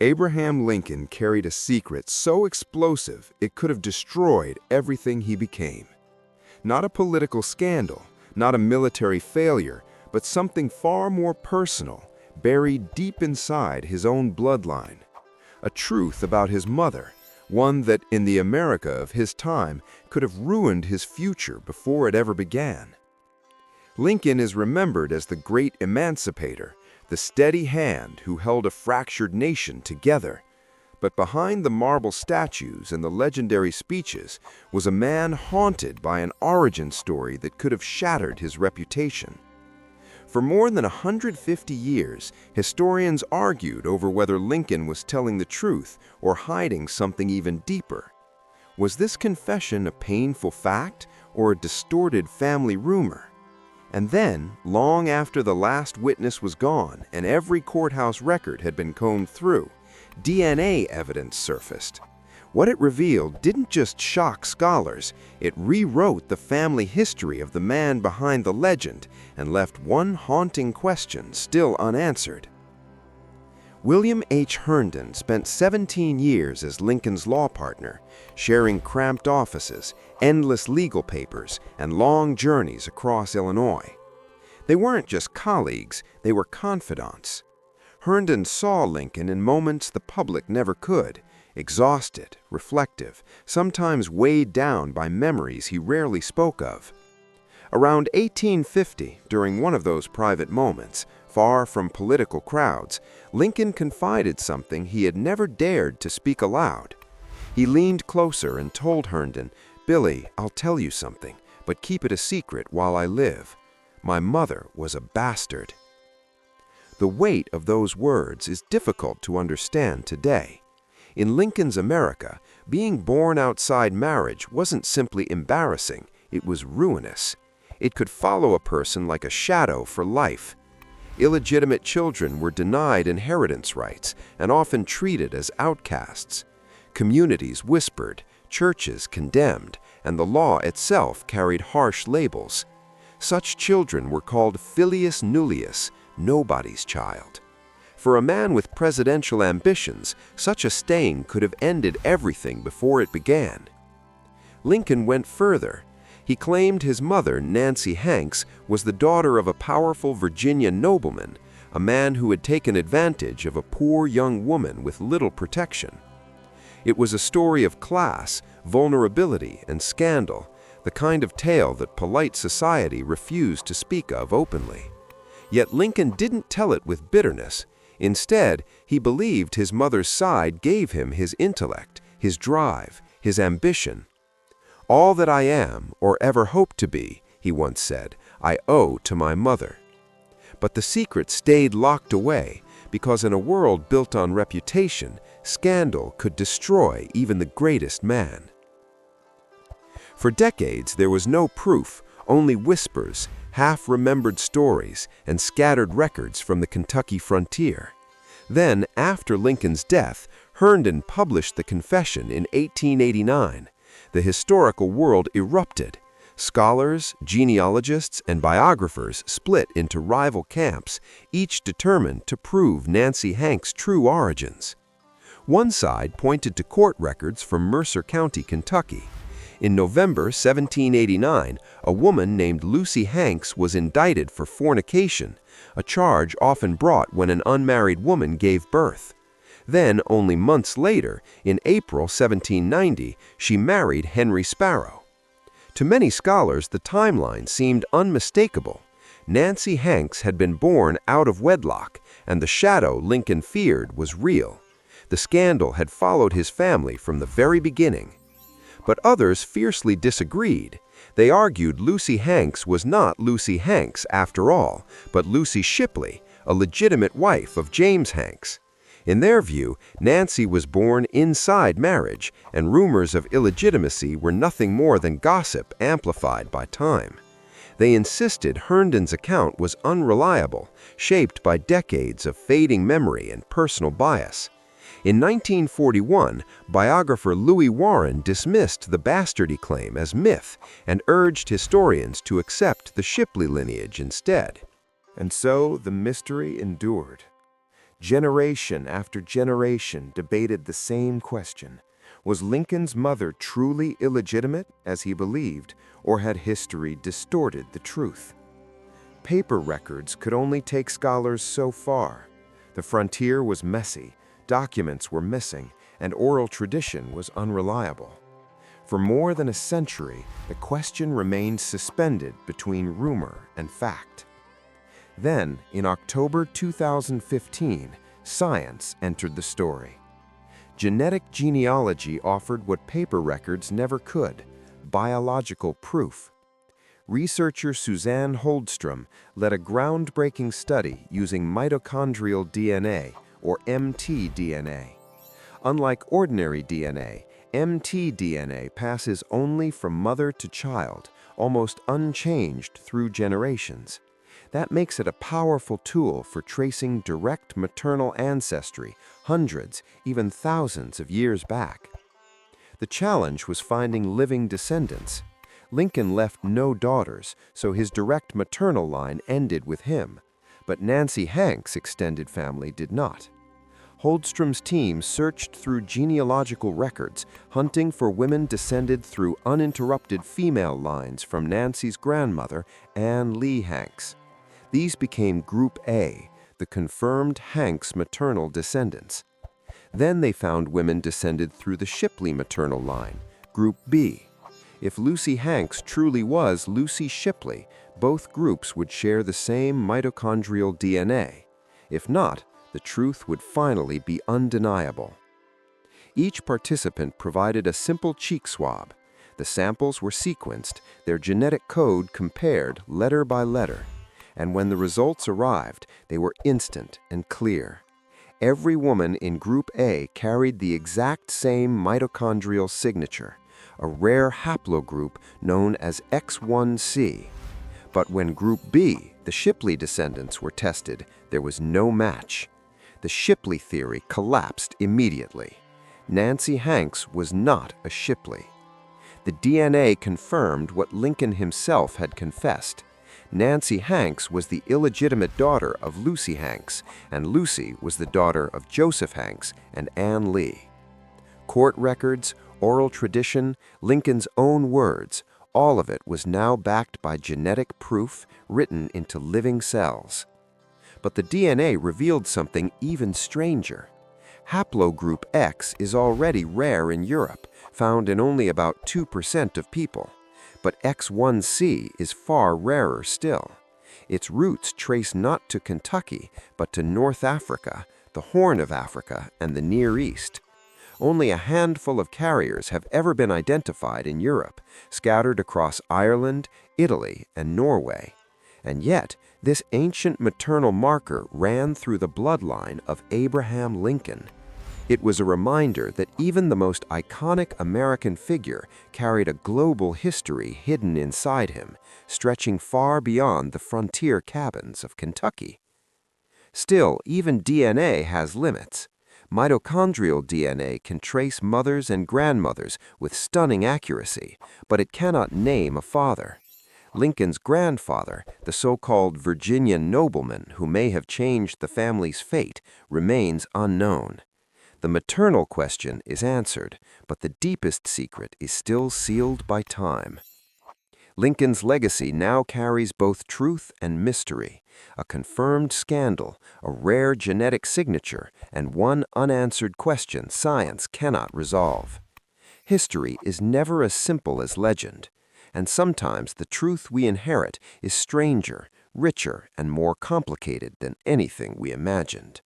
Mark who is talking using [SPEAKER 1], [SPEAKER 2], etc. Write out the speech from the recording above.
[SPEAKER 1] Abraham Lincoln carried a secret so explosive it could have destroyed everything he became. Not a political scandal, not a military failure, but something far more personal, buried deep inside his own bloodline. A truth about his mother, one that, in the America of his time, could have ruined his future before it ever began. Lincoln is remembered as the great emancipator, the steady hand who held a fractured nation together. But behind the marble statues and the legendary speeches was a man haunted by an origin story that could have shattered his reputation. For more than 150 years, historians argued over whether Lincoln was telling the truth or hiding something even deeper. Was this confession a painful fact or a distorted family rumor? And then, long after the last witness was gone and every courthouse record had been combed through, DNA evidence surfaced. What it revealed didn't just shock scholars, it rewrote the family history of the man behind the legend and left one haunting question still unanswered. William H. Herndon spent 17 years as Lincoln's law partner, sharing cramped offices, endless legal papers, and long journeys across Illinois. They weren't just colleagues, they were confidants. Herndon saw Lincoln in moments the public never could, exhausted, reflective, sometimes weighed down by memories he rarely spoke of. Around 1850, during one of those private moments, far from political crowds, Lincoln confided something he had never dared to speak aloud. He leaned closer and told Herndon, "Billy, I'll tell you something, but keep it a secret while I live. My mother was a bastard." The weight of those words is difficult to understand today. In Lincoln's America, being born outside marriage wasn't simply embarrassing, it was ruinous. It could follow a person like a shadow for life. Illegitimate children were denied inheritance rights and often treated as outcasts. Communities whispered, churches condemned, and the law itself carried harsh labels. Such children were called filius nullius, nobody's child. For a man with presidential ambitions, such a stain could have ended everything before it began. Lincoln went further. He claimed his mother, Nancy Hanks, was the daughter of a powerful Virginia nobleman, a man who had taken advantage of a poor young woman with little protection. It was a story of class, vulnerability, and scandal, the kind of tale that polite society refused to speak of openly. Yet Lincoln didn't tell it with bitterness. Instead, he believed his mother's side gave him his intellect, his drive, his ambition. "All that I am, or ever hope to be," he once said, "I owe to my mother." But the secret stayed locked away because in a world built on reputation, scandal could destroy even the greatest man. For decades, there was no proof, only whispers, half-remembered stories, and scattered records from the Kentucky frontier. Then, after Lincoln's death, Herndon published the confession in 1889. The historical world erupted. Scholars, genealogists, and biographers split into rival camps, each determined to prove Nancy Hanks' true origins. One side pointed to court records from Mercer County, Kentucky. In November 1789, a woman named Lucy Hanks was indicted for fornication, a charge often brought when an unmarried woman gave birth. Then, only months later, in April 1790, she married Henry Sparrow. To many scholars, the timeline seemed unmistakable. Nancy Hanks had been born out of wedlock, and the shadow Lincoln feared was real. The scandal had followed his family from the very beginning. But others fiercely disagreed. They argued Lucy Hanks was not Lucy Hanks after all, but Lucy Shipley, a legitimate wife of James Hanks. In their view, Nancy was born inside marriage, and rumors of illegitimacy were nothing more than gossip amplified by time. They insisted Herndon's account was unreliable, shaped by decades of fading memory and personal bias. In 1941, biographer Louis Warren dismissed the bastardy claim as myth and urged historians to accept the Shipley lineage instead. And so the mystery endured. Generation after generation debated the same question. Was Lincoln's mother truly illegitimate, as he believed, or had history distorted the truth? Paper records could only take scholars so far. The frontier was messy, documents were missing, and oral tradition was unreliable. For more than a century, the question remained suspended between rumor and fact. Then, in October 2015, science entered the story. Genetic genealogy offered what paper records never could: biological proof. Researcher Suzanne Holdstrom led a groundbreaking study using mitochondrial DNA, or mtDNA. Unlike ordinary DNA, mtDNA passes only from mother to child, almost unchanged through generations. That makes it a powerful tool for tracing direct maternal ancestry hundreds, even thousands of years back. The challenge was finding living descendants. Lincoln left no daughters, so his direct maternal line ended with him. But Nancy Hanks' extended family did not. Holdstrom's team searched through genealogical records, hunting for women descended through uninterrupted female lines from Nancy's grandmother, Anne Lee Hanks. These became Group A, the confirmed Hanks maternal descendants. Then they found women descended through the Shipley maternal line, Group B. If Lucy Hanks truly was Lucy Shipley, both groups would share the same mitochondrial DNA. If not, the truth would finally be undeniable. Each participant provided a simple cheek swab. The samples were sequenced, their genetic code compared letter by letter. And when the results arrived, they were instant and clear. Every woman in Group A carried the exact same mitochondrial signature, a rare haplogroup known as X1C. But when Group B, the Shipley descendants, were tested, there was no match. The Shipley theory collapsed immediately. Nancy Hanks was not a Shipley. The DNA confirmed what Lincoln himself had confessed. Nancy Hanks was the illegitimate daughter of Lucy Hanks, and Lucy was the daughter of Joseph Hanks and Anne Lee. Court records, oral tradition, Lincoln's own words, all of it was now backed by genetic proof written into living cells. But the DNA revealed something even stranger. Haplogroup X is already rare in Europe, found in only about 2% of people. But X1C is far rarer still. Its roots trace not to Kentucky, but to North Africa, the Horn of Africa, and the Near East. Only a handful of carriers have ever been identified in Europe, scattered across Ireland, Italy, and Norway. And yet, this ancient maternal marker ran through the bloodline of Abraham Lincoln. It was a reminder that even the most iconic American figure carried a global history hidden inside him, stretching far beyond the frontier cabins of Kentucky. Still, even DNA has limits. Mitochondrial DNA can trace mothers and grandmothers with stunning accuracy, but it cannot name a father. Lincoln's grandfather, the so-called Virginian nobleman who may have changed the family's fate, remains unknown. The maternal question is answered, but the deepest secret is still sealed by time. Lincoln's legacy now carries both truth and mystery, a confirmed scandal, a rare genetic signature, and one unanswered question science cannot resolve. History is never as simple as legend, and sometimes the truth we inherit is stranger, richer, and more complicated than anything we imagined.